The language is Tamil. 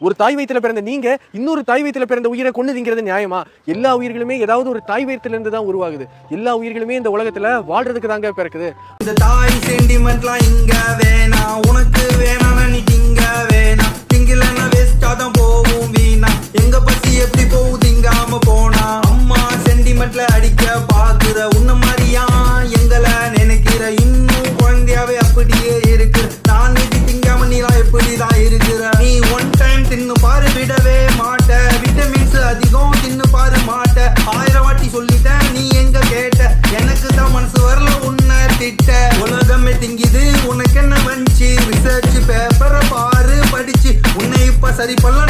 ஒரு தாய் வயித்துல பிறந்த நீங்க இன்னொரு தாய் வயித்துல பிறந்த உயிரை கொன்னுதிங்கிறது நியாயமா? எல்லா உயிர்களுமே ஏதாவது ஒரு தாய் வயித்துல இருந்து தான் உருவாகுது. எல்லா உயிர்களுமே இந்த உலகத்துல வாழ்றதுக்கு தாங்க பிறக்குது. இந்த தாய் சென்டிமெண்ட்லாம் இங்க வேணாம், உனக்கு வேணாம் நீ திங்க வேணாம், திங்கலன்னா வேஸ்டா தான் போகும் வீணா, எங்க பத்தி எப்படி போகுதிங்காம போனா, அம்மா சென்டிமெண்ட்ல அடிக்க பாக்குற உன்ன மாதிரியா எங்களை நினைக்கிற, இன்னும் குழந்தையாவே அப்படியே இருக்கு, நான் இது திங்காம நீலாம் எப்படிதான் இருக்கிற, நீ ஒன் டைம் தின்னு பாரு விடவே மாட்ட, விட்டமின்ஸ் அதிகம் தின்னு பாரு மாட்ட, 1000 வாட்டி சொல்லிட்டேன் நீ எங்க கேட்ட, எனக்கு தான் மனசு வரல உன்னை திட்ட, உலகமே திங்கிது உனக்கு என்ன வந்துச்சு, ரிசர்ச் பேப்பரை பாரு படிச்சு, உன்னை இப்ப சரி பண்ணல